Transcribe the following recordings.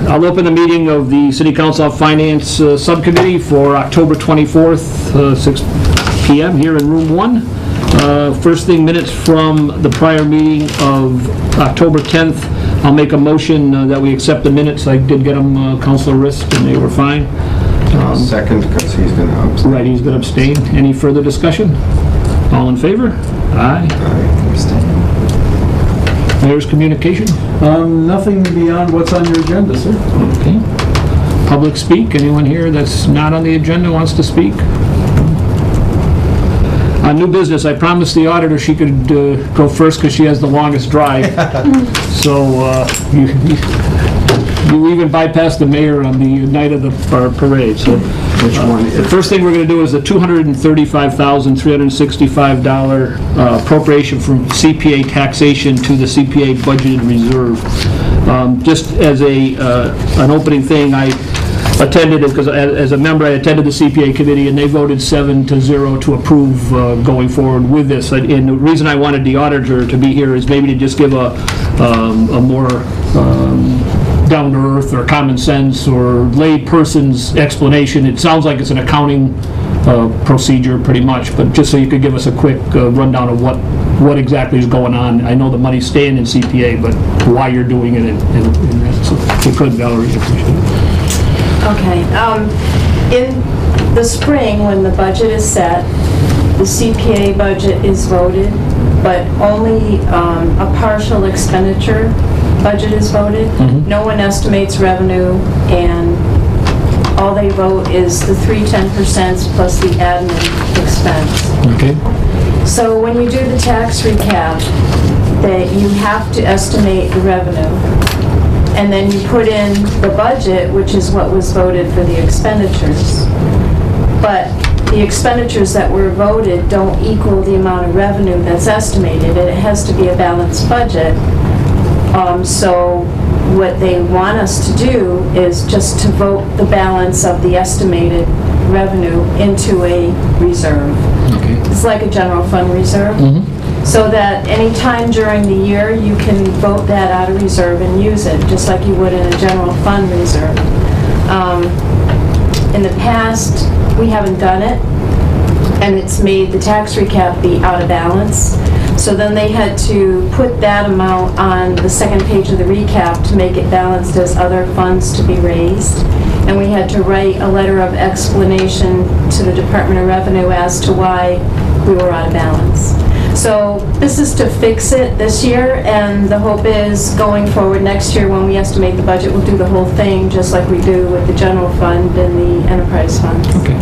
I'll open the meeting of the City Council of Finance Subcommittee for October 24th, 6 p.m. here in Room 1. First thing, minutes from the prior meeting of October 10th. I'll make a motion that we accept the minutes. I did get them, Councilor Rist, and they were fine. Second, because he's going to abstain. Right, he's going to abstain. Any further discussion? All in favor? Aye. Mayor's communication? Nothing beyond what's on your agenda, sir. Okay. Public speak? Anyone here that's not on the agenda wants to speak? New business, I promised the auditor she could go first because she has the longest drive. So you even bypassed the mayor on the night of the parade. So Which one is the first thing we're going to do is the $235,365 appropriation from CPA taxation to the CPA budgeted reserve. Just as an opening thing, I attended it because as a member I attended the CPA committee and they voted 7-0 to approve going forward with this. And the reason I wanted the auditor to be here is maybe to just give a more down to earth or common sense or lay person's explanation. It sounds like it's an accounting procedure pretty much, but just so you could give us a quick rundown of what exactly is going on. I know the money's staying in CPA, but why you're doing it and so if you could, Valerie, appreciate it. Okay. In the spring, when the budget is set, the CPA budget is voted, but only a partial expenditure budget is voted. Mm-hmm. No one estimates revenue, and all they vote is the 3/10% plus the admin expense. Okay. So when you do the tax recap, that you have to estimate the revenue. And then you put in the budget, which is what was voted for the expenditures. But the expenditures that were voted don't equal the amount of revenue that's estimated, and it has to be a balanced budget. So what they want us to do is just to vote the balance of the estimated revenue into a reserve. Okay. It's like a general fund reserve. Mm-hmm. So that any time during the year, you can vote that out of reserve and use it, just like you would in a general fund reserve. In the past, we haven't done it, and it's made the tax recap be out of balance. So then they had to put that amount on the second page of the recap to make it balanced as other funds to be raised. And we had to write a letter of explanation to the Department of Revenue as to why we were out of balance. So this is to fix it this year, and the hope is going forward next year when we estimate the budget, we'll do the whole thing just like we do with the general fund and the enterprise fund. Okay.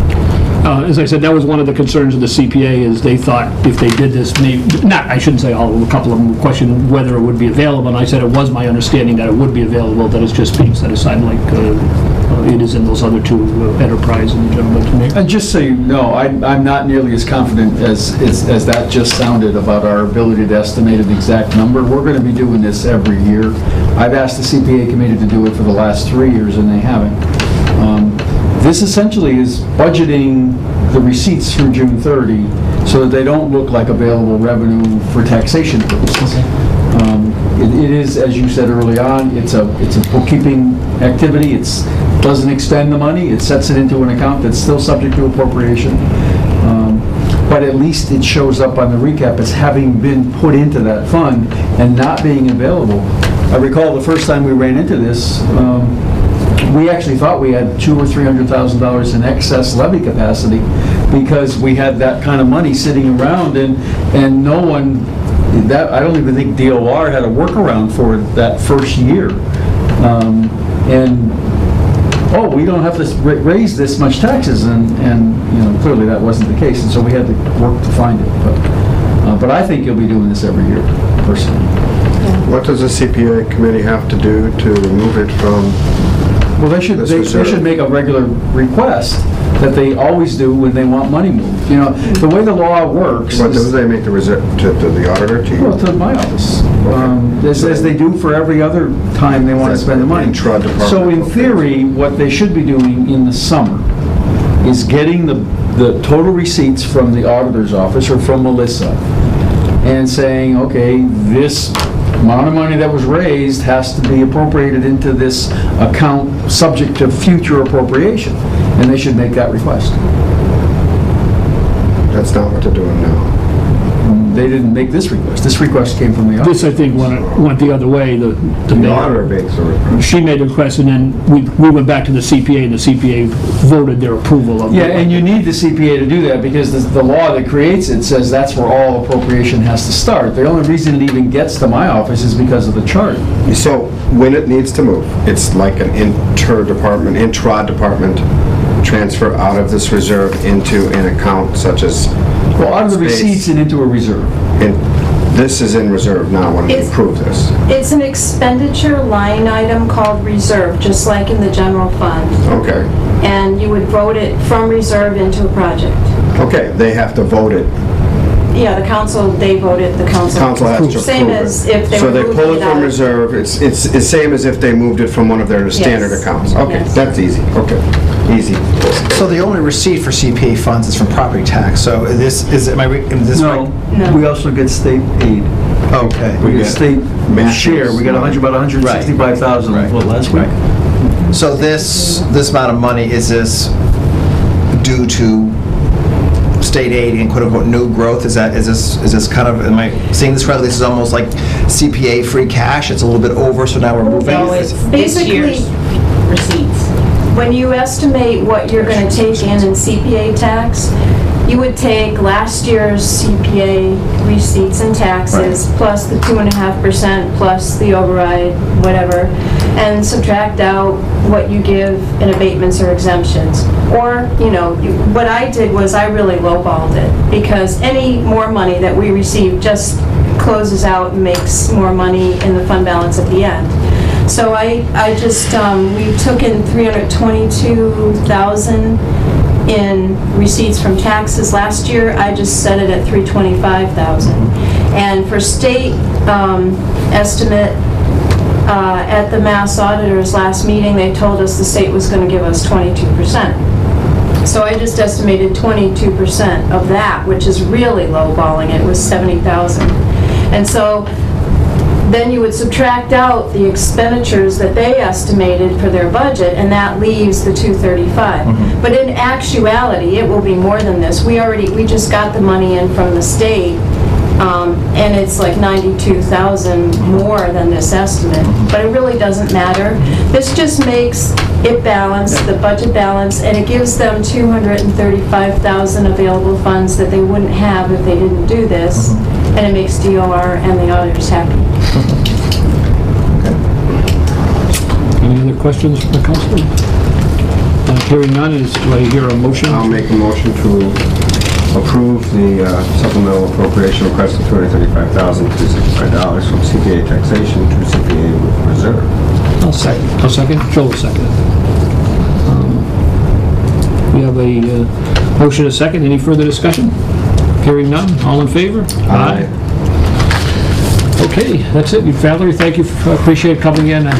As I said, that was one of the concerns of the CPA is they thought if they did this, maybe, not, I shouldn't say all, a couple of them questioned whether it would be available, and I said it was my understanding that it would be available, that it's just being set aside like it is in those other two, enterprise and the general budget. And just so you know, I'm not nearly as confident as that just sounded about our ability to estimate an exact number. We're going to be doing this every year. I've asked the CPA committee to do it for the last 3 years, and they haven't. This essentially is budgeting the receipts through June 30 so that they don't look like available revenue for taxation purposes. It is, as you said early on, it's a bookkeeping activity. It doesn't expend the money. It sets it into an account that's still subject to appropriation. But at least it shows up on the recap as having been put into that fund and not being available. I recall the first time we ran into this, we actually thought we had $200,000 or $300,000 in excess levy capacity because we had that kind of money sitting around, and no one, I don't even think DOR had a workaround for it that first year. We don't have to raise this much taxes, and you know, clearly that wasn't the case, and so we had to work to find it. But I think you'll be doing this every year, personally. What does the CPA committee have to do to remove it from? Well, they should make a regular request that they always do when they want money moved. You know, the way the law works. But do they make the reserve to the auditor, to you? Well, to my office. As they do for every other time they want to spend the money. So in theory, what they should be doing in the summer is getting the total receipts from the auditor's office or from Melissa and saying, okay, this amount of money that was raised has to be appropriated into this account subject to future appropriation, and they should make that request. That's not what they're doing now. They didn't make this request. This request came from the auditor. This, I think, went the other way. The The mayor, auditor makes a request. she made a request, and then we went back to the CPA, and the CPA voted their approval of it. Yeah, and you need the CPA to do that because the law that creates it says that's where all appropriation has to start. The only reason it even gets to my office is because of the chart. So when it needs to move, it's like an intra-department transfer out of this reserve into an account such as, Well, out of the Space. receipts and into a reserve. and this is in reserve now when we It's- approve this. It's an expenditure line item called reserve, just like in the general fund. Okay, And you would vote it from reserve into a project. okay, they have to vote it. Yeah, the council, they voted, the council. Council has to approve it. Same as if they were So they moving pull it it from out. reserve, it's the same as if they moved it from one of their standard Yes. accounts. Okay, Yes. that's easy, okay, easy. So the only receipt for CPA funds is from property tax, so this is, am I, is this right? No. We also get state aid. Okay. We get get state matches. share. We got about 165,000 Right. last week. So this amount of money, is this due to state aid and quote-unquote new growth? Is this kind of, am I seeing this correctly? This is almost like CPA free cash, it's a little bit over, so now we're moving? No, it's this Basically- year's receipts. When you estimate what you're going to take in CPA tax, you would take last year's CPA receipts and taxes, plus the 2.5%, plus the override, whatever, and subtract out what you give in abatements or exemptions. Or, what I did was I really lowballed it, because any more money that we receive just closes out and makes more money in the fund balance at the end. So I just, we took in 322,000 in receipts from taxes last year. I just set it at 325,000. And for state estimate, at the Mass Auditor's last meeting, they told us the state was going to give us 22%. So I just estimated 22% of that, which is really lowballing it, was 70,000. And so then you would subtract out the expenditures that they estimated for their budget, and that leaves the 235. But in actuality, it will be more than this. We just got the money in from the state, and it's like 92,000 more than this estimate. But it really doesn't matter. This just makes it balance, the budget balance, and it gives them 235,000 available funds that they wouldn't have if they didn't do this. And it makes DOR and the auditors happy. Any other questions from the council? Hearing none, do I hear a motion? I'll make a motion to approve the supplemental appropriation request of $235,265 from CPA taxation to CPA reserve. I'll second. Joe will second. We have a motion, a second. Any further discussion? Hearing none, all in favor? Aye. Okay, that's it. Valerie, thank you. Appreciate coming in. I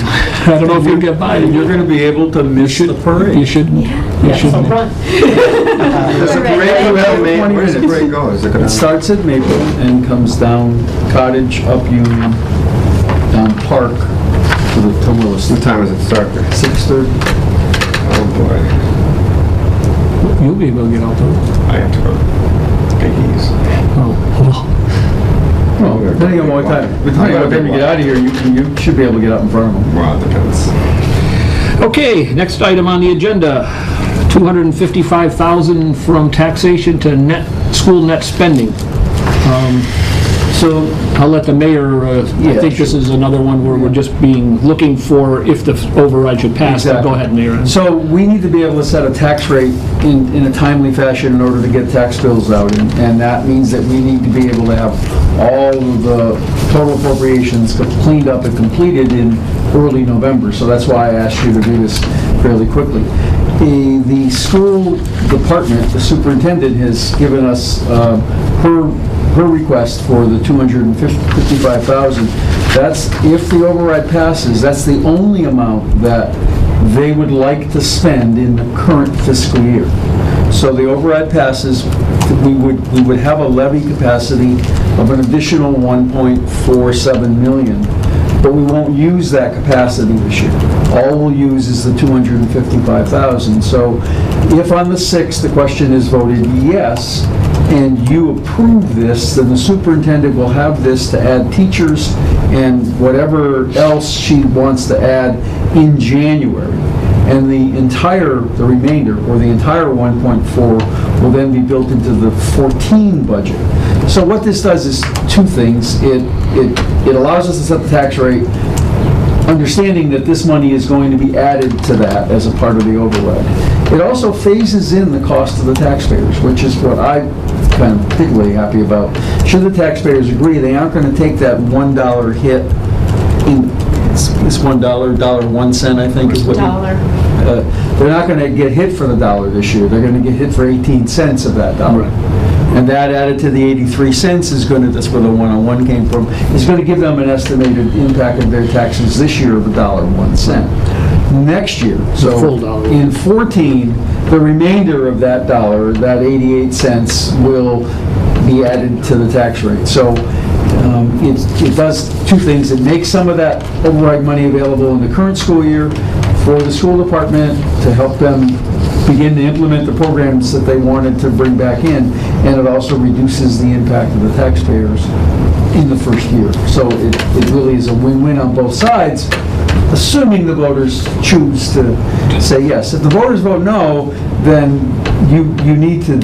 don't know if you'll get by. You're going to be able to miss the parade. You shouldn't. You Yes, I'll shouldn't. run. Does the parade go down Main? Where does the parade go? Is it It gonna? starts at Maple and comes down Cottage, up Union, down Park to Willis. What time does it start there? 6:30. Oh, boy. You'll be able to get out there. I have to go to Piggies. Oh, well. Well, depending on what time you get out of here, you should be able to get up in front of them. Well, it depends. Okay, next item on the agenda, $255,000 from taxation to school net spending. So I'll let the mayor, I think this is another one where we're just looking for if the override should pass. But Go ahead, Mayor. So we need to be able to set a tax rate in a timely fashion in order to get tax bills out. And that means that we need to be able to have all of the total appropriations cleaned up and completed in early November. So that's why I asked you to do this fairly quickly. The school department, the superintendent, has given us her request for the $255,000. That's, if the override passes, that's the only amount that they would like to spend in the current fiscal year. So the override passes, we would have a levy capacity of an additional 1.47 million, but we won't use that capacity this year. All we'll use is the 255,000. So if on the 6th the question is voted yes, and you approve this, then the superintendent will have this to add teachers and whatever else she wants to add in January. And the remainder, or the entire 1.4, will then be built into the 14 budget. So what this does is two things. It allows us to set the tax rate, understanding that this money is going to be added to that as a part of the override. It also phases in the cost of the taxpayers, which is what I'm kind of particularly happy about. Should the taxpayers agree, they aren't going to take that $1 hit in, it's $1.01, I think is what. They're not going to get hit for the dollar this year. They're going to get hit for 18 cents of that dollar. And that added to the 83 cents is going to, that's where the 101 came from, is going to give them an estimated impact of their taxes this year of $1.01. Next year, so full dollar. in 14, the remainder of that dollar, that 88 cents, will be added to the tax rate. So it does two things. It makes some of that override money available in the current school year for the school department to help them begin to implement the programs that they wanted to bring back in, and it also reduces the impact of the taxpayers in the first year. So it really is a win-win on both sides, assuming the voters choose to say yes. If the voters vote no, then you need to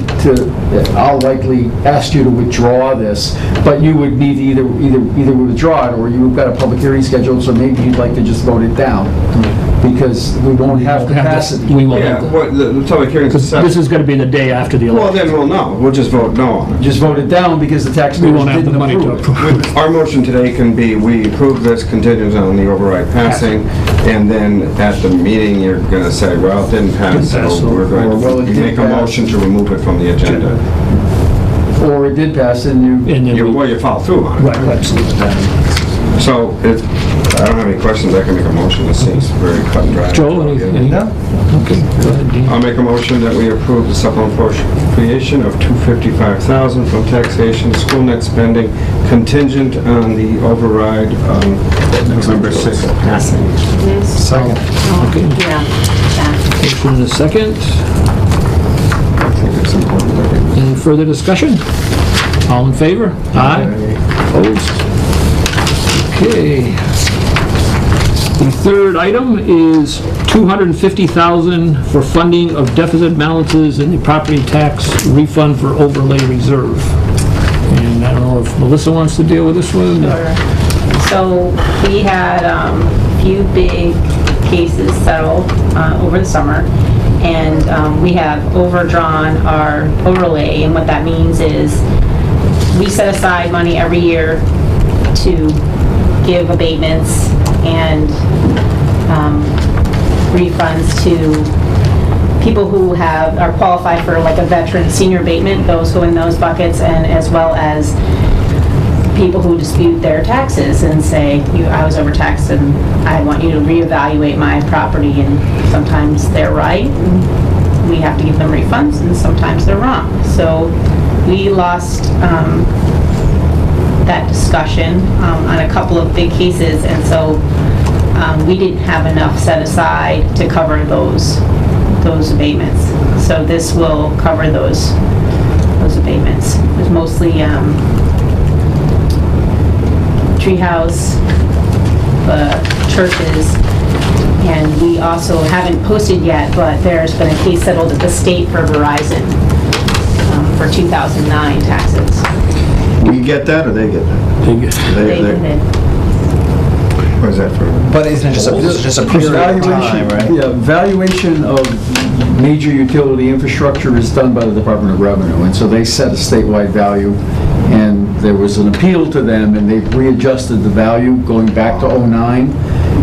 I'll likely ask you to withdraw this, but you would need to either withdraw it, or you've got a public hearing scheduled, so maybe you'd like to just vote it down, because we won't have capacity. We won't Yeah, have what, the public hearing's because set. this is going to be the day after the Well, election. then we'll know. We'll just vote no on it. Just vote it down because the We taxpayers won't have the didn't money to approve it. approve. Our motion today can be, we approve this contingent on the override passing, and then at the meeting, you're going to say, well, it didn't pass, Didn't pass, so we're going or, well, it to did make a pass. motion to remove it from the agenda. Or it did pass and you... And then You follow through on it. right, absolutely. So, I don't have any questions, I can make a motion, this seems very cut and dry. Joe, any? No? Okay, go ahead, Dean. I'll make a motion that we approve the supplemental appropriation of $255,000 from taxation to school net spending contingent on the override November 6th passing. Second. Okay, Yeah. Yeah. motion and a second. I think it's important that we- Any further discussion? All in favor? Aye. Opposed? Okay. The third item is $250,000 for funding of deficit balances in the property tax refund for overlay reserve. And I don't know if Melissa wants to deal with this one? Sure. So we had a few big cases settled over the summer, and we have overdrawn our overlay, and what that means is we set aside money every year to give abatements and refunds to people who are qualified for like a veteran senior abatement, those who are in those buckets, and as well as people who dispute their taxes and say, I was overtaxed and I want you to reevaluate my property, and sometimes they're right, and we have to give them refunds, and sometimes they're wrong. So we lost that discussion on a couple of big cases, and so we didn't have enough set aside to cover those abatements. So this will cover those abatements. It was mostly Treehouse, churches, and we also haven't posted yet, but there's been a case settled at the state for Verizon for 2009 taxes. We get that, or they get that? They get- They did. What is that for? But isn't it just a period of time, right? Yeah, valuation of major utility infrastructure is done by the Department of Revenue, and so they set a statewide value, and there was an appeal to them, and they've readjusted the value going back to '09.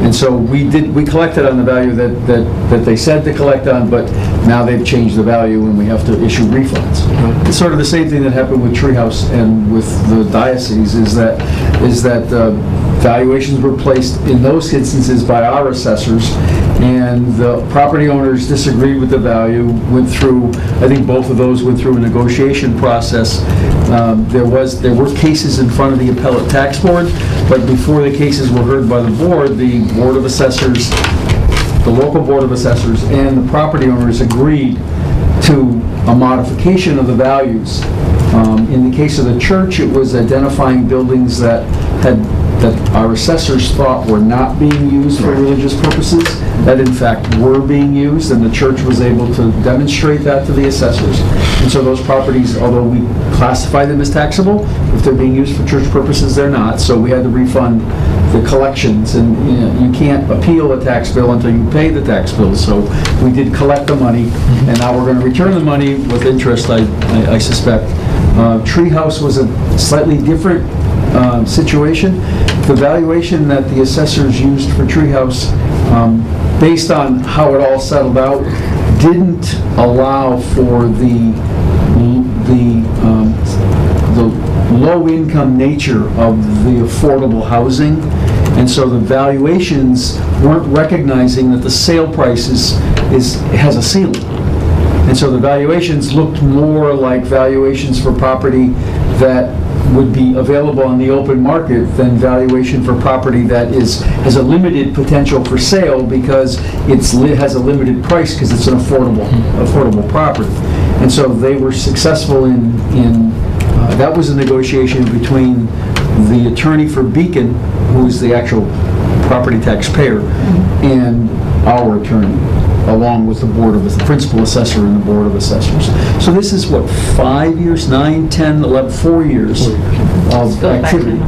And so we collected on the value that they said to collect on, but now they've changed the value and we have to issue refunds. It's sort of the same thing that happened with Treehouse and with the diocese, is that Valuations were placed in those instances by our assessors, and the property owners disagreed with the value, went through, I think both of those went through a negotiation process. There were cases in front of the appellate tax board, but before the cases were heard by the Board of Assessors, the local Board of Assessors, and the property owners agreed to a modification of the values. In the case of the church, it was identifying buildings that our assessors thought were not being used for religious purposes, that in fact were being used, and the church was able to demonstrate that to the assessors. And so those properties, although we classify them as taxable, if they're being used for church purposes, they're not. So we had to refund the collections, and you can't appeal a tax bill until you pay the tax bill. So we did collect the money, and now we're going to return the money with interest, I suspect. Treehouse was a slightly different situation. The valuation that the assessors used for Treehouse, based on how it all settled out, didn't allow for the low-income nature of the affordable housing, and so the valuations weren't recognizing that the sale price has a ceiling. And so the valuations looked more like valuations for property that would be available on the open market than valuation for property that has a limited potential for sale because it has a limited price because it's an affordable property. And so they were successful in that was a negotiation between the attorney for Beacon, who is the actual property taxpayer, and our attorney, along with the principal assessor and the Board of Assessors. So this is what, 5 years, 9, 10, 11, 4 years of activity.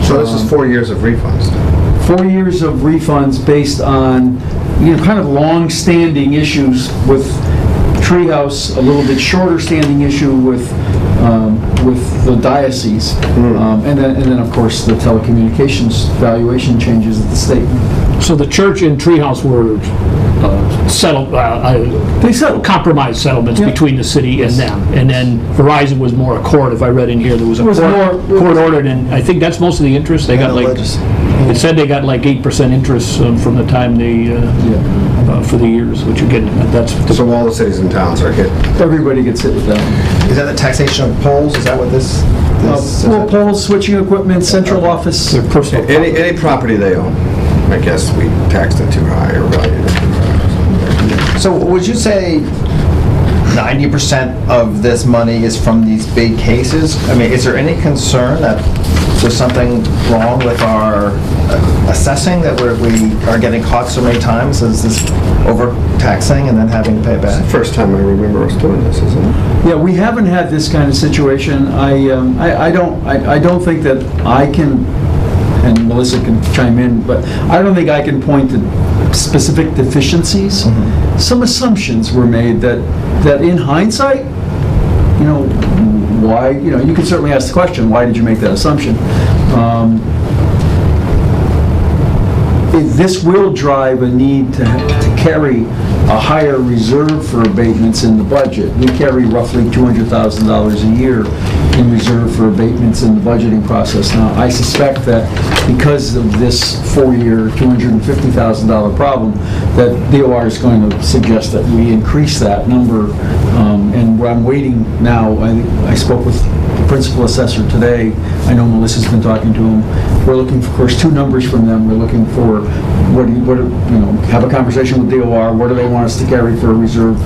So this is 4 years of refunds? 4 years of refunds based on, kind of long-standing issues with Treehouse, a little bit shorter standing issue with the diocese, and then of course the telecommunications valuation changes at the state. So the church and Treehouse were settled, They settled. compromise settlements between the city and them. And then Verizon was more a court, if I read in here, there was a court ordered, and I think that's most of the interest. They got it said they got like 8% interest from the time they, for the years, which again, that's... So all the cities and towns are hit? Everybody gets hit with that. Is that the taxation of poles? Is that what this Well, poles, switching equipment, central office. Their personal... Any property they own, I guess we taxed it too high or valued it too high. So would you say 90% of this money is from these big cases? I mean, is there any concern that there's something wrong with our assessing, that we are getting caught so many times as this overtaxing and then having to pay back? It's the first time I remember us doing this, isn't it? Yeah, we haven't had this kind of situation. I don't think that I can, and Melissa can chime in, but I don't think I can point to specific deficiencies. Mm-hmm. Some assumptions were made that in hindsight, why, you can certainly ask the question, why did you make that assumption? This will drive a need to carry a higher reserve for abatements in the budget. We carry roughly $200,000 a year in reserve for abatements in the budgeting process. Now, I suspect that because of this 4-year, $250,000 problem, that DOR is going to suggest that we increase that number. And I'm waiting now. I spoke with the principal assessor today. I know Melissa's been talking to him. We're looking for, of course, 2 numbers from them. We're looking for have a conversation with DOR. What do they want us to carry for a reserve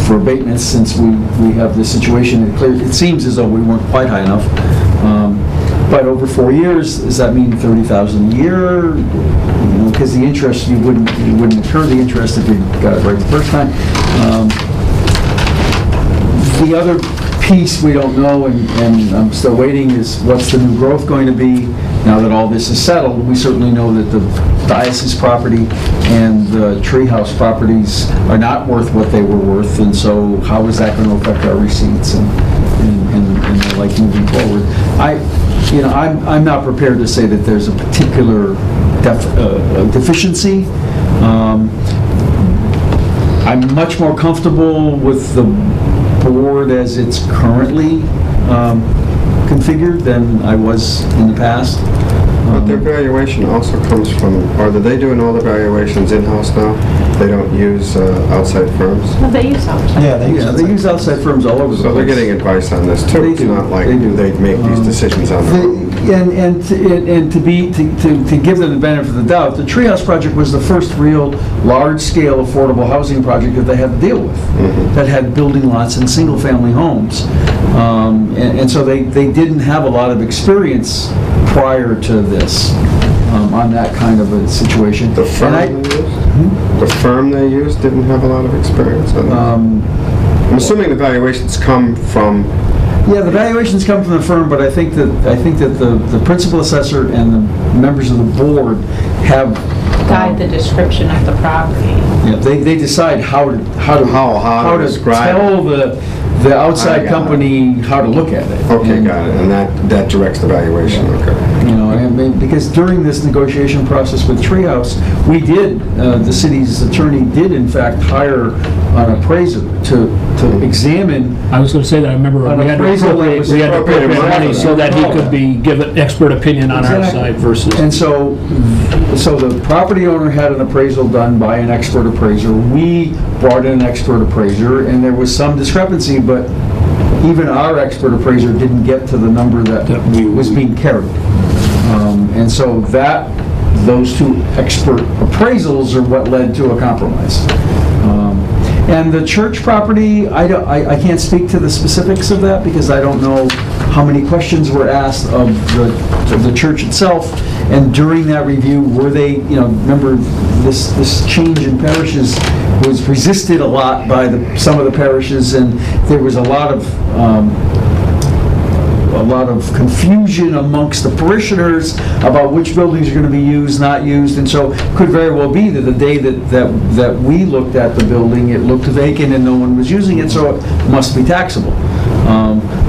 for abatements, since we have this situation? It seems as though we weren't quite high enough. But over 4 years, does that mean $30,000 a year? Because the interest, you wouldn't incur the interest if you got it right the first time. The other piece we don't know, and I'm still waiting, is what's the new growth going to be now that all this is settled. We certainly know that the diocese property and the Treehouse properties are not worth what they were worth, and so how is that going to affect our receipts and the like moving forward? I'm not prepared to say that there's a particular deficiency. I'm much more comfortable with the board as it's currently configured than I was in the past. But their valuation also comes from, or are they doing all the valuations in-house now? They don't use outside firms? Well, they use outside. Yeah, they Yeah, they use outside firms all over the place. So they're getting advice on this too? They It's do. not like They do. they make these decisions on their own? And to give them the benefit of the doubt, the Treehouse project was the first real large-scale affordable housing project that they had to deal with, that had building lots and single-family homes. And so they didn't have a lot of experience prior to this on that kind of a situation. The firm And they used? The firm they used didn't have a lot of experience on that? I'm assuming the valuations come from... Yeah, the valuations come from the firm, but I think that the principal assessor and the members of the board have... Guide the description of the property. Yeah, they decide how to describe tell the I outside got company how to look at it. Okay, And, got it. And that directs the valuation, okay. You know, I mean, because during this negotiation process with Treehouse, we did, the city's attorney did in fact hire an appraiser to examine. I was going to say that, I remember An we had to appraisal that was appropriate appropriated money so that he could give an expert opinion on our Exactly. side versus... And so the property owner had an appraisal done by an expert appraiser. We brought in an expert appraiser, and there was some discrepancy, but even our expert appraiser didn't get to the number that was being carried. And so those two expert appraisals are what led to a compromise. And the church property, I can't speak to the specifics of that because I don't know how many questions were asked of the church itself. And during that review, were they, remember this change in parishes was resisted a lot by some of the parishes, and there was a lot of confusion amongst the parishioners about which buildings are going to be used, not used, and so it could very well be that the day that we looked at the building, it looked vacant and no one was using it, so it must be taxable.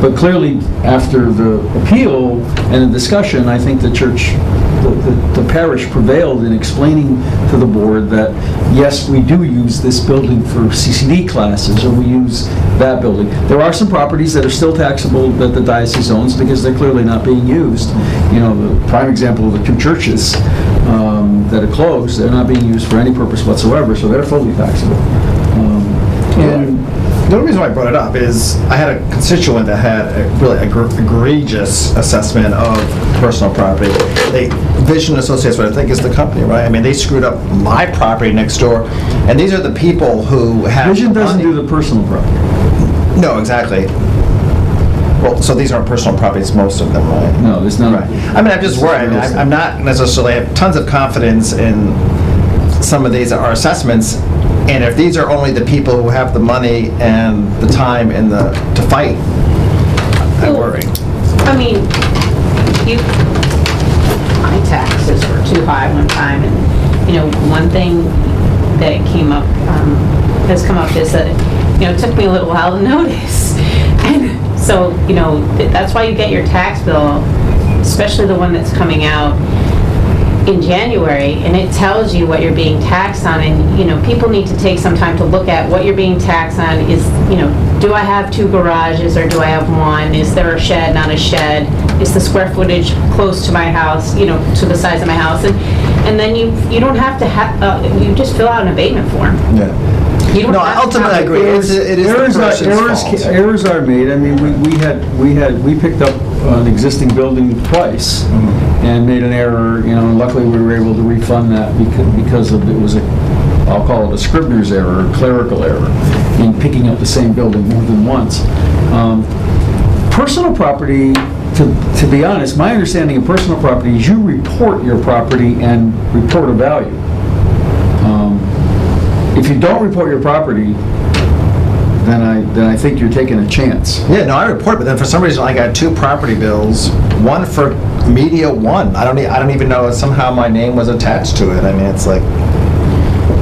But clearly, after the appeal and the discussion, I think the church, the parish prevailed in explaining to the board that, yes, we do use this building for CCD classes, or we use that building. There are some properties that are still taxable that the diocese owns because they're clearly not being used. The prime example of the two churches that are closed, they're not being used for any purpose whatsoever, so they're fully taxable. And the only reason why I brought it up is I had a constituent that had a really egregious assessment of personal property. Vision Associates, what I think is the company, right? I mean, they screwed up my property next door, and these are the people who have Vision doesn't money. do the personal property. No, exactly. Well, so these aren't personal properties, most of them, right? No, there's none. Right. I mean, I'm just worried. I mean, I'm not necessarily, I have tons of confidence in some of these are assessments, and if these are only the people who have the money and the time and to fight, I worry. I mean, my taxes were too high one time, and, one thing that has come up is that, it took me a little while to notice. And so, that's why you get your tax bill, especially the one that's coming out in January, and it tells you what you're being taxed on, and, people need to take some time to look at what you're being taxed on. Is, do I have 2 garages or do I have 1? Is there a shed, not a shed? Is the square footage close to my house, to the size of my house? And then you don't have to have, you just fill out an abatement form. Yeah. You don't No, have to ultimately, I have- agree. It is the person's fault. Errors are made. I mean, we picked up an existing building twice and made an error, and luckily we were able to refund that because of, it was I'll call it a Scribner's error, a clerical error, in picking up the same building more than once. Personal property, to be honest, my understanding of personal property is you report your property and report a value. If you don't report your property, then I think you're taking a chance. Yeah, no, I report, but then for some reason I got 2 property bills, one for Media One. I don't even know if somehow my name was attached to it. I mean, it's like,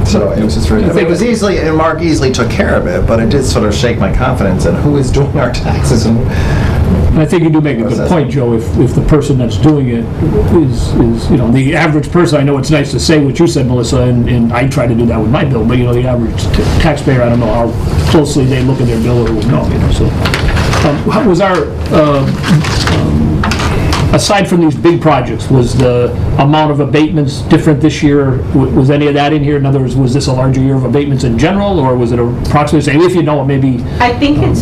so it was just very, it was easily, and Mark easily took care of it, but it did sort of shake my confidence in who is doing our taxes and. I think you do make a good point, Joe, if the person that's doing it is, the average person, I know it's nice to say what you said, Melissa, and I try to do that with my bill, but, the average taxpayer, I don't know how closely they look at their bill or would know, so. How was our aside from these big projects, was the amount of abatements different this year? Was any of that in here? In other words, was this a larger year of abatements in general, or was it approximately the same? If you know, maybe... I think it's,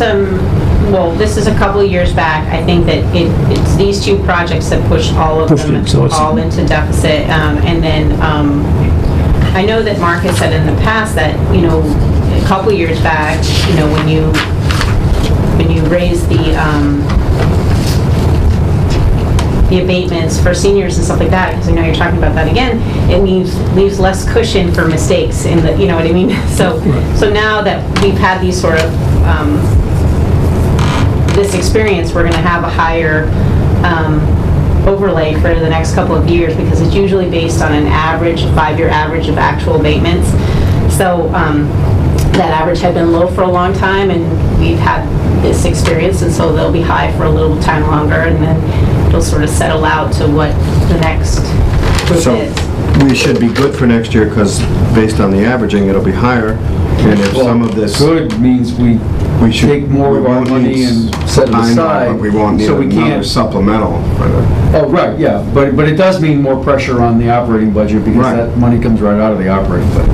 well, this is a couple of years back. I think that it's these two projects that pushed all of them all into deficit. And then I know that Mark has said in the past that, you know, a couple of years back, you know, when you raise the abatements for seniors and stuff like that, because I know you're talking about that again, it leaves less cushion for mistakes in the, you know what I mean? So now that we've had these sort of this experience, we're going to have a higher overlay for the next couple of years, because it's usually based on an average, 5-year average of actual abatements. So that average had been low for a long time, and we've had this experience, and so they'll be high for a little time longer, and then it'll sort of settle out to what the next group So is. we should be good for next year, because based on the averaging, it'll be higher. And if some of this... Good means we should take more of our money and set it I know, aside. but we won't need so we another can't. supplemental for the... Oh, right, yeah, but it does mean more pressure on the operating budget, because Right. that money comes right out of the operating budget.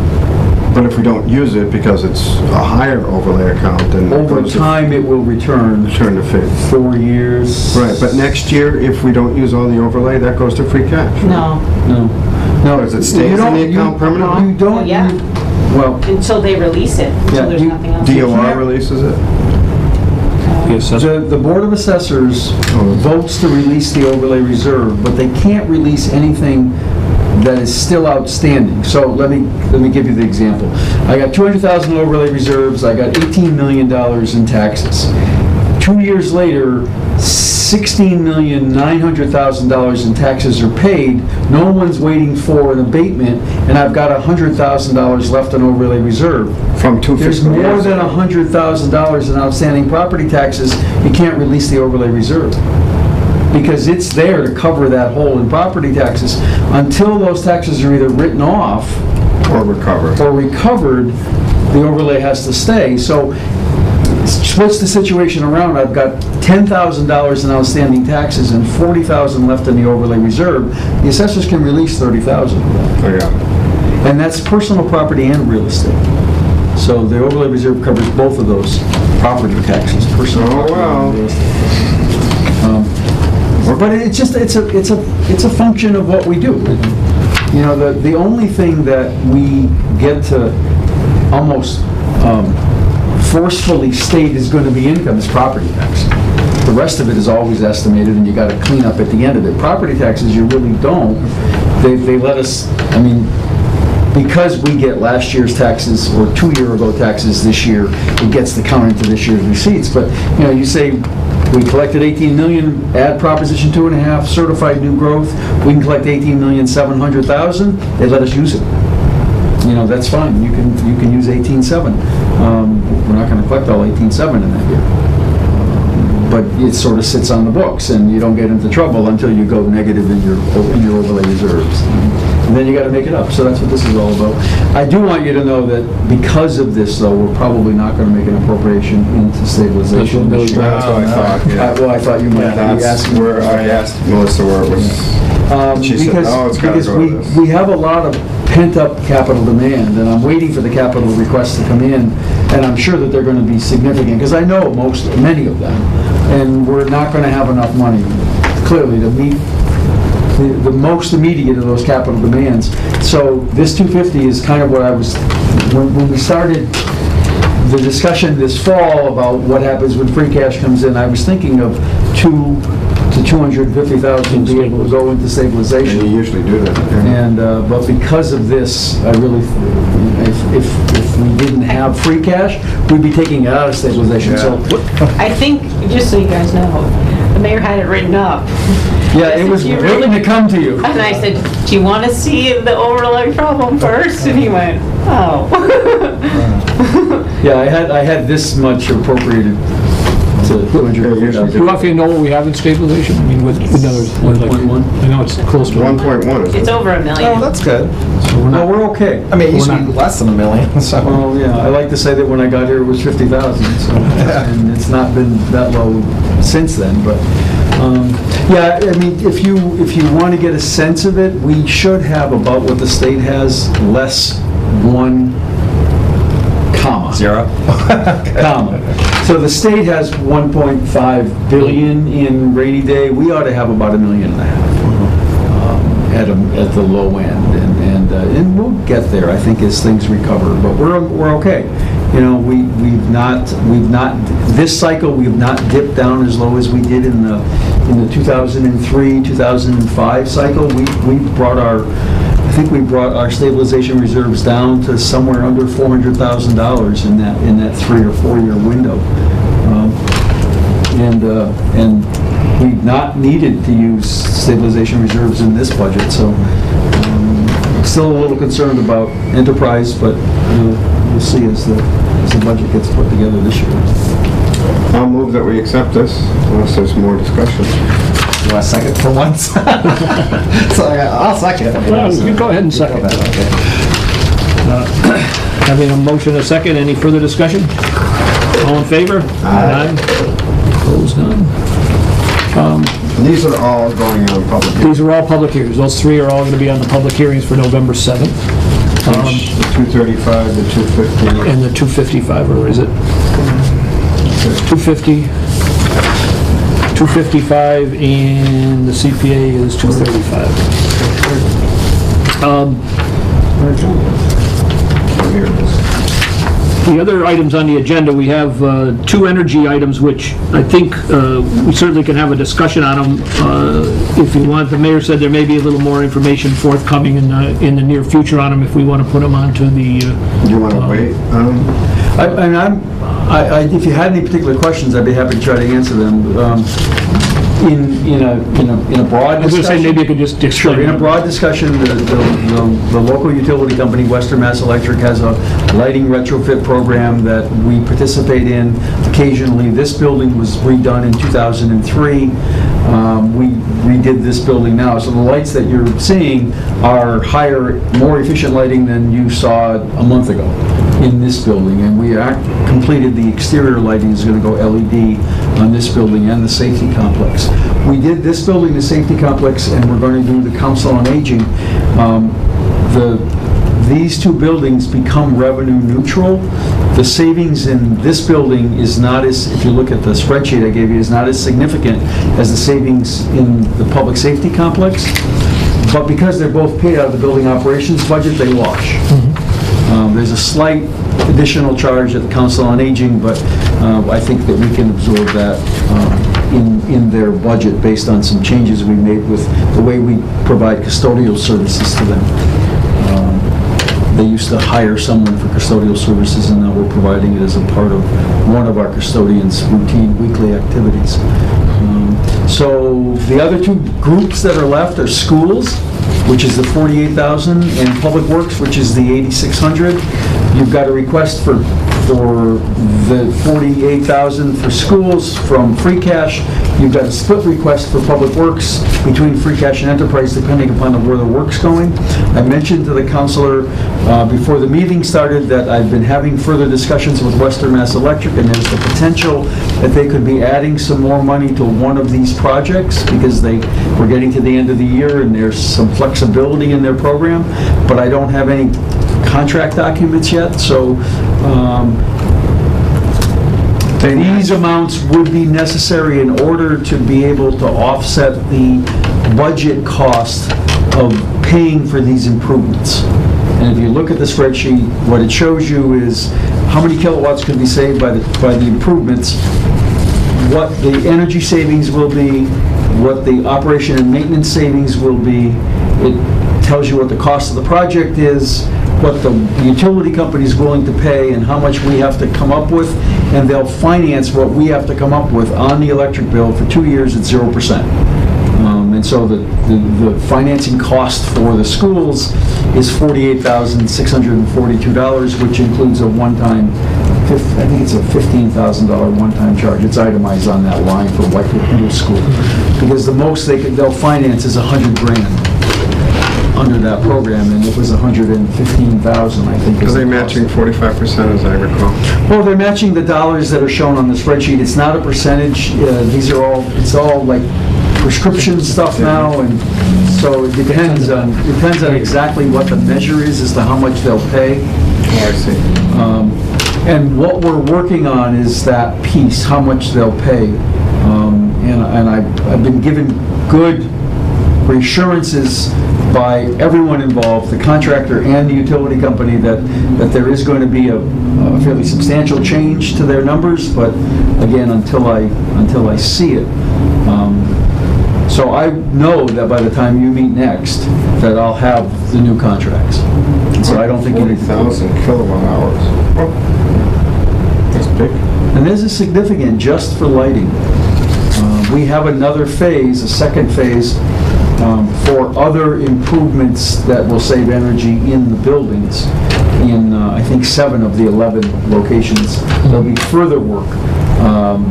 But if we don't use it because it's a higher overlay account, then... Over time, it will return. Return to fee. 4 years. Right, but next year, if we don't use all the overlay, that goes to free cash. No, No. No. Does it stay in the account permanently? You don't. Yeah. Well, until they release it, until Yeah, there's you- nothing else. DOR releases it? the Board of Assessors votes to release the overlay reserve, but they can't release anything that is still outstanding. So let me give you the example. I got 200,000 overlay reserves, I got $18 million in taxes. 2 years later, $16,900,000 in taxes are paid, no one's waiting for an abatement, and I've got $100,000 left in overlay reserve. From 2 There's fiscal more years than ago. $100,000 in outstanding property taxes, you can't release the overlay reserve, because it's there to cover that hole in property taxes. Until those taxes are either written off Or recover. or recovered, the overlay has to stay. So what's the situation around? I've got $10,000 in outstanding taxes and $40,000 left in the overlay reserve. The assessors can release $30,000 of that. I got it. And that's personal property and real estate. So the overlay reserve covers both of those property taxes, personal Oh, property wow. and real estate. But it's just, it's a function of what we do. You know, the only thing that we get to almost forcefully state is going to be income is property tax. The rest of it is always estimated, and you got to clean up at the end of it. Property taxes, you really don't. They let us, I mean, because we get last year's taxes or 2 year ago taxes this year, it gets the count into this year's receipts. But, you know, you say, we collected 18 million, add Proposition 2.5, certified new growth, we can collect 18,700,000, they let us use it. You know, that's fine, you can use 18.7. We're not gonna collect all 18.7 in that year. But it sort of sits on the books, and you don't get into trouble until you go negative in your overlay reserves. And then you gotta make it up, so that's what this is all about. I do want you to know that because of this, though, we're probably not gonna make an appropriation into stabilization this year. Oh, I thought, yeah. Well, I thought you might be That's asking. where I asked Melissa where it was. She said, "Oh, it's gotta go to this." We have a lot of pent-up capital demand, and I'm waiting for the capital requests to come in, and I'm sure that they're going to be significant, because I know many of them, and we're not going to have enough money, clearly, to meet the most immediate of those capital demands. So this 250 is kind of what I was, when we started the discussion this fall about what happens when free cash comes in, I was thinking of 2 to 250,000 to be able to go into And stabilization. you usually do that. yeah. And, but because of this, I really, if we didn't have free cash, we'd be taking it out of stabilization, so. I think, just so you guys know, the mayor had it written up. Yeah, it was You waiting really- to come to you. And I said, do you want to see the overlay problem first? And he went, oh. Yeah, I had this much appropriated to 250,000. Roughly know what we have in stabilization? I mean, with others, like, 1.1? I know it's close to 1.1 is It's it? over $1 million. Oh, that's good. So we're No, not, we're okay. I mean, it used to We're be less than $1 million, so. Well, yeah, I like to say that when I got here, it was 50,000, so, and it's not been that low since then, but, Yeah, I mean, if you want to get a sense of it, we should have about what the state has, less 1 comma. Zero? Comma. So the state has 1.5 billion in rainy day, we ought to have about $1.5 million at the low end, and we'll get there, I think, as things recover, but we're okay. You know, we've not, this cycle, we've not dipped down as low as we did in the 2003, 2005 cycle. We brought our stabilization reserves down to somewhere under $400,000 in that 3 or 4 year window. And we've not needed to use stabilization reserves in this budget, so still a little concerned about enterprise, but we'll see as the budget gets put together this year. I'll move that we accept this, unless there's more discussion. You want a second for once? So I'll second. Well, you go ahead and second. Okay. Having a motion and a second, any further discussion? All in favor? Aye. Opposed, none. These are all going on public. These are all public hearings. Those 3 are all going to be on the public hearings for November 7th. The 235, the 250. And the 255, or is it? 250, 255, and the CPA is 235. Here it is. The other items on the agenda, we have 2 energy items, which I think we certainly can have a discussion on them if you want. The mayor said there may be a little more information forthcoming in the near future on them if we want to put them onto the... Do you want to wait? If you had any particular questions, I'd be happy to try to answer them. In a broad discussion... I was going to say, maybe you could just explain. Sure, in a broad discussion, the local utility company, Western Mass Electric, has a lighting retrofit program that we participate in occasionally. This building was redone in 2003. We redid this building now. So the lights that you're seeing are higher, more efficient lighting than you saw a month ago in this building. And we completed the exterior lighting is going to go LED on this building and the safety complex. We did this building, the safety complex, and we're going to do the Council on Aging. These 2 buildings become revenue neutral. The savings in this building is not as, if you look at the spreadsheet I gave you, is not as significant as the savings in the public safety complex. But because they're both paid out of the building operations budget, they wash. There's a slight additional charge at the Council on Aging, but I think that we can absorb that in their budget based on some changes we made with the way we provide custodial services to them. They used to hire someone for custodial services, and now we're providing it as a part of one of our custodians' routine weekly activities. So the other 2 groups that are left are schools, which is the 48,000, and Public Works, which is the 8,600. You've got a request for the 48,000 for schools from free cash. You've got a split request for Public Works between free cash and enterprise, depending upon where the work's going. I mentioned to the councilor before the meeting started that I've been having further discussions with Western Mass Electric, and there's the potential that they could be adding some more money to one of these projects because we're getting to the end of the year and there's some flexibility in their program, but I don't have any contract documents yet, so these amounts would be necessary in order to be able to offset the budget cost of paying for these improvements. And if you look at the spreadsheet, what it shows you is how many kilowatts could be saved by the improvements, what the energy savings will be, what the operation and maintenance savings will be. It tells you what the cost of the project is, what the utility company is willing to pay, and how much we have to come up with, and they'll finance what we have to come up with on the electric bill for 2 years at 0%. And so the financing cost for the schools is $48,642, which includes a one-time, I think it's a $15,000 one-time charge. It's itemized on that line for Whitewood Middle School, because the most they'll finance is $100,000. under that program, and it was 115,000, I think. Are is they the cost. matching 45% as I recall? Well, they're matching the dollars that are shown on the spreadsheet. It's not a percentage. It's all like prescription stuff now, and so it depends on exactly what the measure is as to how much they'll pay. Oh, I see. And what we're working on is that piece, how much they'll pay. And I've been given good reassurances by everyone involved, the contractor and the utility company, that there is going to be a fairly substantial change to their numbers, but again, until I see it. So I know that by the time you meet next, that I'll have the new contracts. So I don't think you need to... 40,000 kilowatt hours. Oh, that's big. And this is significant just for lighting. We have another phase, a second phase, for other improvements that will save energy in the buildings in, I think, 7 of the 11 locations. There'll be further work,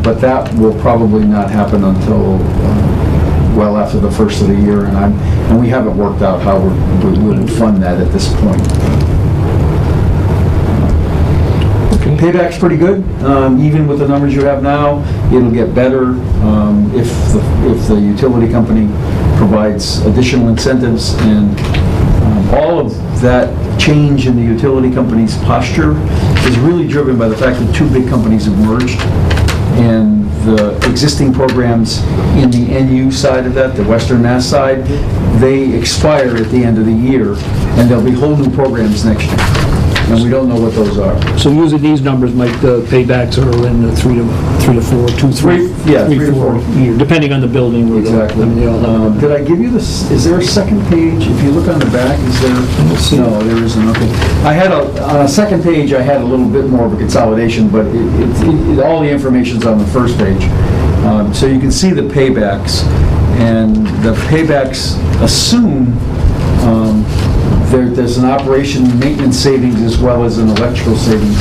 but that will probably not happen until well after the first of the year, and we haven't worked out how we will fund that at this point. Payback's pretty good, even with the numbers you have now. It'll get better if the utility company provides additional incentives, and all of that change in the utility company's posture is really driven by the fact that 2 big companies have merged, and the existing programs in the NU side of that, the Western Mass side, they expire at the end of the year, and there'll be whole new programs next year. And we don't know what those are. So using these numbers, Mike, the paybacks are in the 3 to 4, 2, 3, Yeah, 3, 3 to 4 4. year, depending on the building. Exactly. I mean, they all have- Did I give you this, is there a second page? If you look on the back, is there? No, there isn't, okay. I had on a second page, I had a little bit more of a consolidation, but all the information's on the first page. So you can see the paybacks, and the paybacks assume there's an operation and maintenance savings as well as an electrical savings.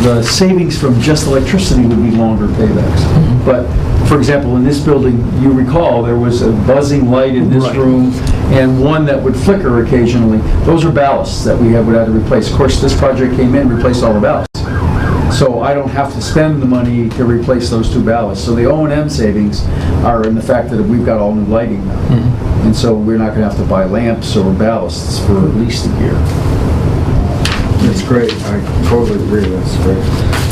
The savings from just electricity would be longer paybacks. But, for example, in this building, you recall, there was a buzzing light in this Right. room and one that would flicker occasionally. Those are ballasts that we would have to replace. Of course, this project came in, replaced all the ballasts. So I don't have to spend the money to replace those 2 ballasts. So the O&M savings are in the fact that we've got all new lighting now. And so we're not going to have to buy lamps or ballasts for at least a year. That's great. I totally agree. That's great.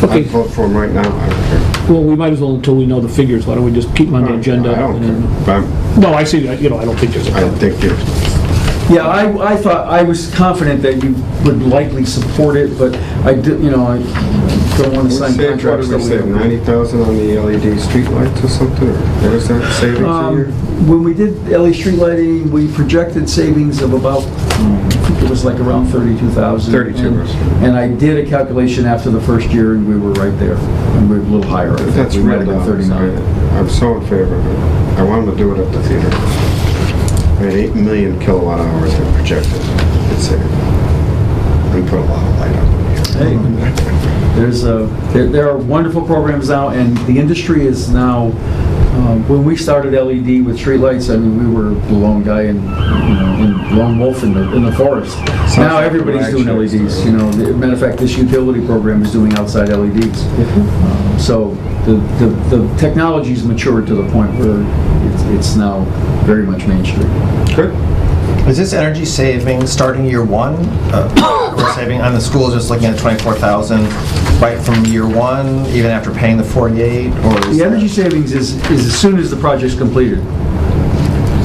Okay. I'd vote for them right now. I don't care. Well, we might as well until we know the figures. Why don't we just keep them on the agenda? I don't and care. then- But No, I see, I don't think there's a I problem. think you... Yeah, I thought, I was confident that you would likely support it, but I don't want to sign contracts What that did we say, 90,000 on the LED streetlights or something? Or what is that, savings a year? When we did LED street lighting, we projected savings of about, I think it was like around 32,000. 32. And I did a calculation after the first year, and we were right there. And we were a little higher. I think. That's We might real have been dollars. 39. I'm so in favor of it. I want them to do it at the theater. I had 8 million kilowatt hours they projected. It's saved. We put a lot of light on Hey, it. there are wonderful programs now, and the industry is now, when we started LED with streetlights, I mean, we were the lone guy in lone wolf in the forest. Now like everybody's a doing rag LEDs, show. Matter of fact, this utility program is doing outside LEDs. So the technology's matured to the point where it's now very much mainstream. Good. Is this energy saving starting year 1? We're saving on the school, just looking at 24,000 right from year 1, even after paying the 48, or is The energy savings is as soon as the project's completed,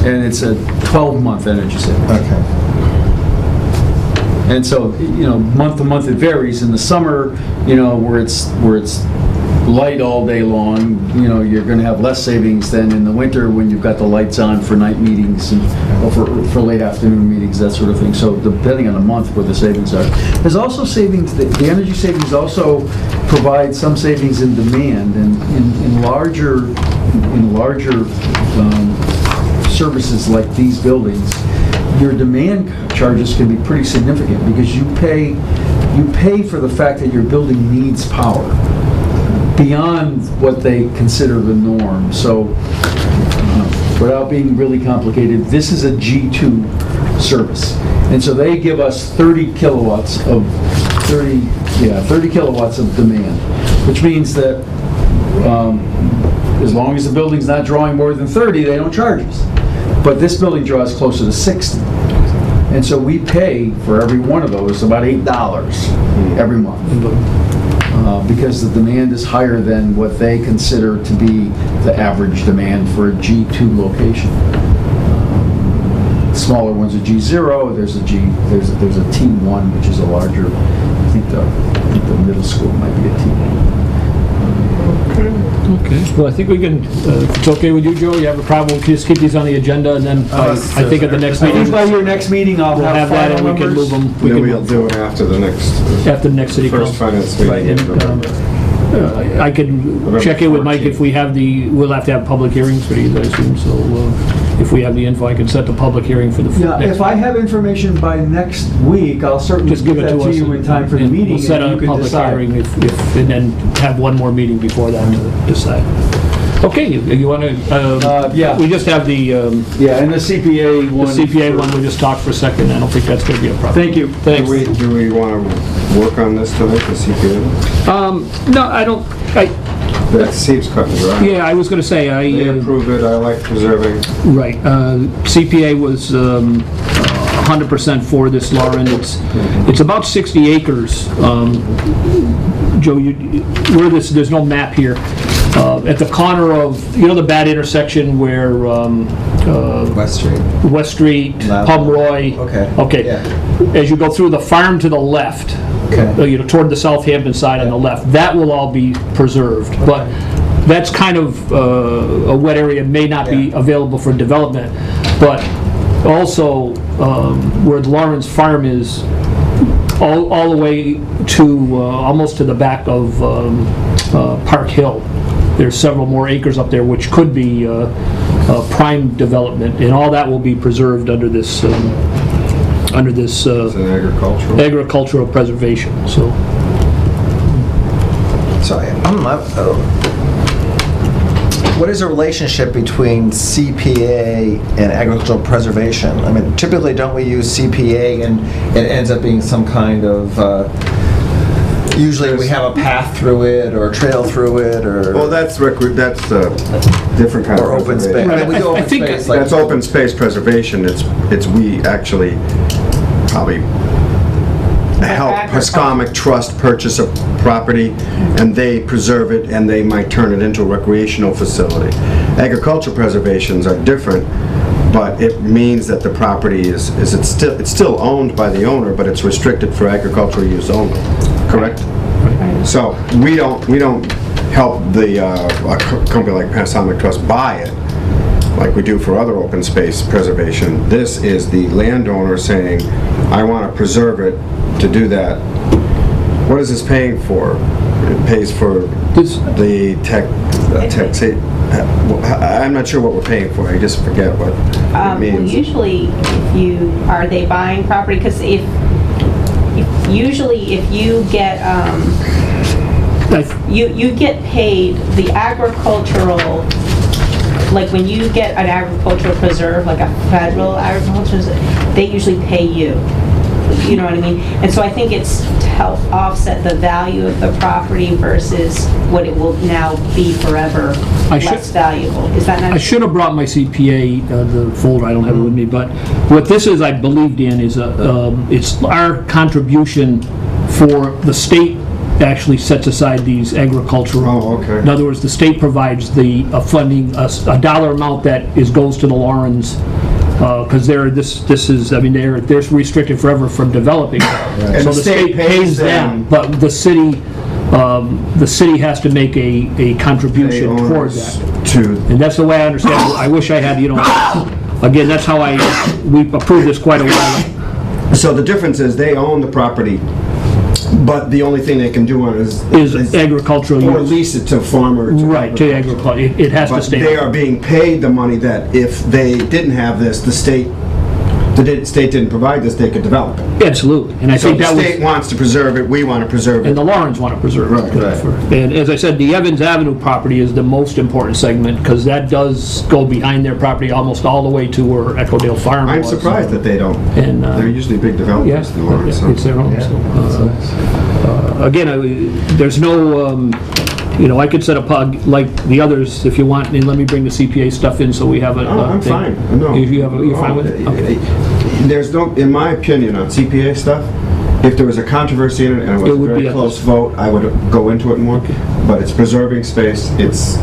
and it's a 12-month energy savings. Okay. And so, month to month it varies. In the summer, where it's light all day long, you're going to have less savings than in the winter when you've got the lights on for night meetings or for late afternoon meetings, that sort of thing. So depending on the month where the savings are. There's also savings, the energy savings also provide some savings in demand, and in larger services like these buildings, your demand charges can be pretty significant because you pay for the fact that your building needs power beyond what they consider the norm. So, without being really complicated, this is a G2 service. And so they give us 30 kilowatts of demand, which means that as long as the building's not drawing more than 30, they don't charge us. But this building draws closer to 60. And so we pay for every one of those about $8 every month. Because the demand is higher than what they consider to be the average demand for a G2 location. Smaller ones are G0, there's a T1, which is a larger, I think the middle school might be a T1. Okay, well, I think we can, if it's okay with you, Joe, you have a problem, we can just keep these on the agenda, and then I think at the next I think meeting, by your next meeting, I'll we'll have that, and we can move them. Then we'll do it after the next, After the next city first council. finance meeting. Right, in and, November. I can check in with Mike if we have we'll have to have public hearings for these, I assume, so if we have the info, I can set the public hearing for the Yeah, next. if I have information by next week, I'll certainly Just give give it that to to us. you in time for the and meeting, We'll set and a you can public decide. hearing and then have one more meeting before that to decide. Okay, you want to, Yeah. we just have the Yeah, and the CPA one. CPA one, we'll just talk for a second, I don't think that's going to be a problem. Thank you. Thanks. Do we want to work on this tonight, the CPA? No, I don't, That seems cut and dry. yeah, I was going to say, They approve it, I like preserving. right, CPA was 100% for this, Lauren. It's about 60 acres. Joe, there's no map here. At the corner of, the bad intersection where West Street. West Street, Loud. Pomeroy. Okay. Yeah. As you go through the farm to the left, Okay. toward the Southampton side on the left, that will all be preserved. But that's kind of a wet area, may not be available for development. But also, where the Lawrence Farm is, all the way to, almost to the back of Park Hill. There's several more acres up there which could be prime development, and all that will be preserved under this It's an agricultural. agricultural preservation, so. So, what is the relationship between CPA and agricultural preservation? I mean, typically, don't we use CPA and it ends up being some kind of, usually we have a path through it or a trail through it or... Well, that's a different kind of Or open space. preservation. I mean, we do I open think space like... That's open space preservation. We actually probably help Pascomic Trust purchase a property, and they preserve it, and they might turn it into a recreational facility. Agricultural preservations are different, but it means that the property it's still owned by the owner, but it's restricted for agricultural use only. Correct? So we don't help a company like Pascomic Trust buy it like we do for other open space preservation. This is the landowner saying, I want to preserve it. To do that, what is this paying for? It pays for the I'm not sure what we're paying for. I just forget what it means. Well, usually, are they buying property? Because usually if you get, you get paid the agricultural, like when you get an agricultural preserve, like a federal agricultural, they usually pay you. You know what I mean? And so I think it's to help offset the value of the property versus what it will now be forever less valuable. Is that not? I should have brought my CPA, the folder, I don't have it with me, but what this is, I believe, Dan, is it's our contribution for the state actually sets aside these agricultural. Oh, okay. In other words, the state provides the funding, a dollar amount that goes to the Lawrence, because they're restricted forever from developing. And So the the state state pays them, but the city has to make a contribution toward that. And that's the way I understand it. I wish I had, again, that's how we approved this quite a while ago. So the difference is they own the property, but the only thing they can do on it Is agricultural or use. lease it to a farmer. Right, to agriculture. It has to But stay. they are being paid the money that if they didn't have this, the state the state didn't provide this, they could develop it. Absolutely, and I So think the that was... state wants to preserve it, we want to preserve And it. the Lawrence want to preserve it. Right. And as I said, the Evans Avenue property is the most important segment, because that does go behind their property almost all the way to where Echo Dale Farm was. I'm surprised that they don't. And, They're usually big developers Yes, in Lawrence. so- it's their own. So, again, there's no, I could set up, like the others, if you want, and let me bring the CPA stuff in so we have a... Oh, I'm thing. fine, no. You're fine with it? Okay. There's no, in my opinion, on CPA stuff, if there was a controversy in it and it was It a would be very a- close vote, I would go into it more. But it's preserving space, it's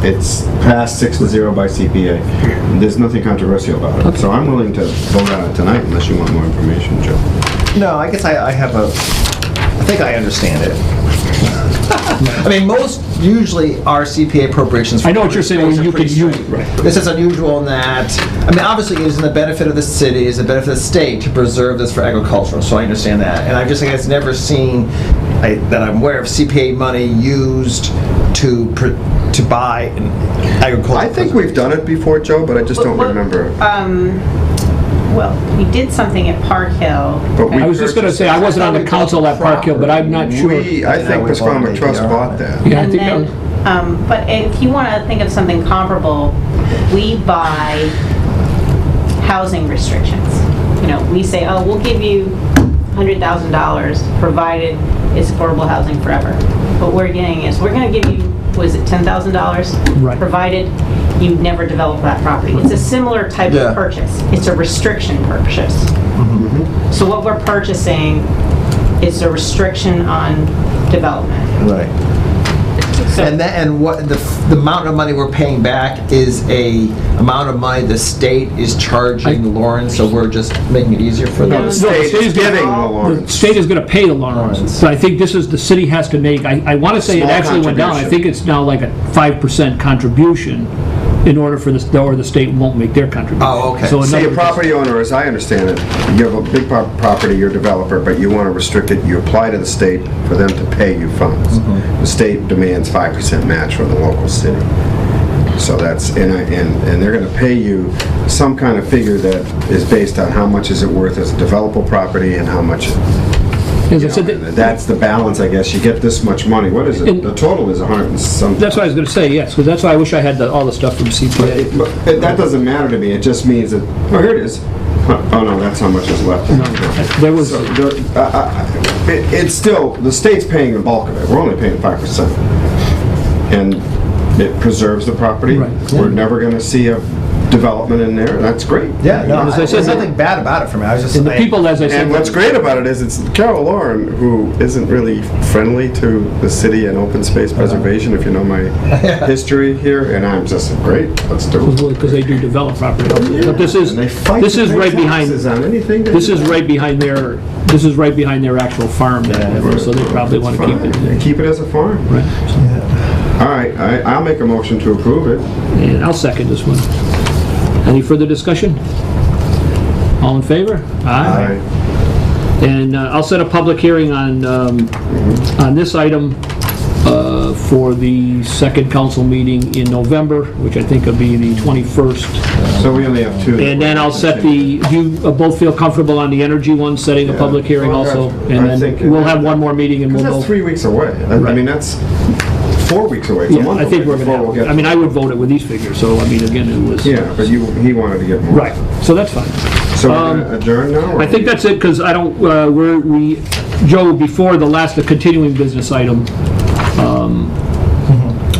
passed 6-0 by CPA. There's nothing controversial about it. So I'm willing to vote on it tonight unless you want more information, Joe. No, I guess I think I understand it. I mean, usually our CPA appropriations. I know what you're saying, are you could pretty use straight. it, right. This is unusual in that, I mean, obviously it is in the benefit of the city, it's the benefit of the state to preserve this for agricultural, so I understand that. And I just think it's never seen, that I'm aware of CPA money used to buy agricultural. I think we've done it before, Joe, but I just don't remember. Well, we did something at Park Hill. But we I was just going to say, I wasn't on the council at Park Hill, but I'm not sure. I think Pascomer Trust bought that. Yeah, I And think that then, was... but if you want to think of something comparable, we buy housing restrictions. We say, oh, we'll give you $100,000 provided it's affordable housing forever. What we're getting is, we're going to give you, was it $10,000? Right. Provided you never develop that property. It's a similar type Yeah. of purchase. It's a restriction purchase. So what we're purchasing is a restriction on development. Right. So- And what the amount of money we're paying back is a amount of money the state is charging Lawrence, so we're just making it easier for them. The the state state is is giving the The Lawrence. state is going to pay the Lawrence, Lawrence. but I think this is, the city has to make, I want to say it Small actually went down, I contribution. think it's now like a 5% contribution in order for this, or the state won't make their contribution. Oh, okay. So in See, other a words- property owner, as I understand it, you have a big property, you're a developer, but you want to restrict it, you apply to the state for them to pay you funds. The state demands 5% match from the local city. So that's, and they're going to pay you some kind of figure that is based on how much is it worth as a developable property and how much, As I said, that's the balance, I guess. You get this much money. What is it? And- The total is 100 and some. that's what I was going to say, yes, because that's why I wish I had all the stuff from CPA. But that doesn't matter to me. It just means that, oh, here it is. Oh, no, that's how much is left. There was, So, it's still, the state's paying the bulk of it. We're only paying 5%. And it preserves the property. Right. We're never going to see a development in there. That's great. Yeah, no, As I said, there's nothing bad about it for me. I was just and the people, as I said... And what's great about it is it's Carol Lauren, who isn't really friendly to the city and open space preservation, if you know my history here, and I'm just, great, let's do it. Because they do develop property. But this is, And they fight this to is pay right behind, taxes on anything. this is right behind their actual farm, so they probably want to keep it. Fine. Keep it as a farm. Right. All right, I'll make a motion to approve it. And I'll second this one. Any further discussion? All in favor? Aye. And I'll set a public hearing on this item for the second council meeting in November, which I think will be the 21st. So we only have two. And then I'll set do you both feel comfortable on the energy one, setting a public hearing Oh, also? gotcha. And I think- then we'll have one more meeting and Because we'll that's go. 3 weeks away. I mean, that's 4 weeks away. It's a Yeah, month I think away we're before we'll gonna get- have, I mean, I would vote it with these figures, so, I mean, again, it was. Yeah, but he wanted to get more. Right, so that's fine. So we're going to adjourn now? or- I think that's it, because I don't, Joe, before the continuing business item,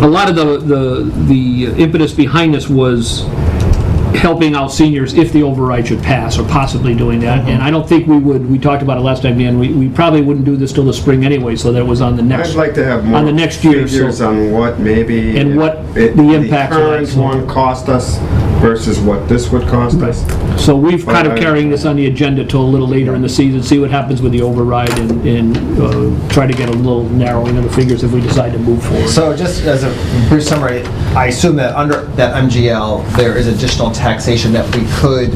a lot of the impetus behind this was helping out seniors if the override should pass, or possibly doing that, and I don't think we talked about it last time, Dan, we probably wouldn't do this till the spring anyway, so that was on the next. I'd like to have more on the next year, figures so- on what maybe... And what it- the impacts are. current one cost us versus what this would cost us. So we've kind of But I- carrying this on the agenda till a little later in the season, see what happens with the override, and try to get a little narrowing of the figures if we decide to move forward. So just as a brief summary, I assume that under that MGL, there is additional taxation that we could,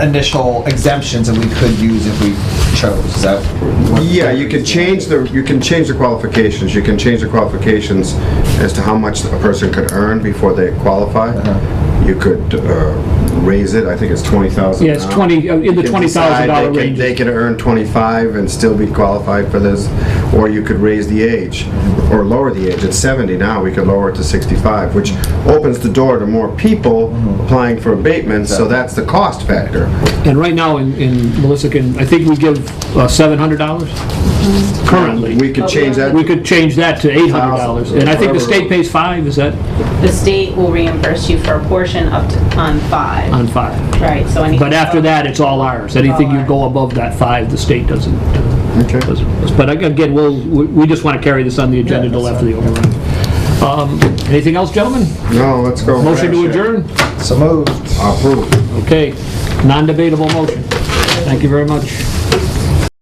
initial exemptions that we could use if we chose, is that? what- Yeah, you can change the qualifications. You can change the qualifications as to how much a person could earn before they qualify. You could raise it. I think it's 20,000 Yeah, it's now. 20, in the You can decide $20,000 They range. could earn 25 and still be qualified for this, or you could raise the age, or lower the age. It's 70 now, we could lower it to 65, which opens the door to more people applying for abatements, so that's the cost factor. And right now, in Melissa can, I think we give $700 currently. We could change that. We could change that to $800, and I think the state pays $5, is that The state will reimburse you for a portion up to, on 5. on $5? Right, so anything. But after that, it's all ours. Anything you go above that 5, the state doesn't. Okay. But again, we just want to carry this on the agenda until after the override. Anything else, gentlemen? No, let's go. Motion to adjourn? So moved. Approved. Okay, non-debatable motion. Thank you very much.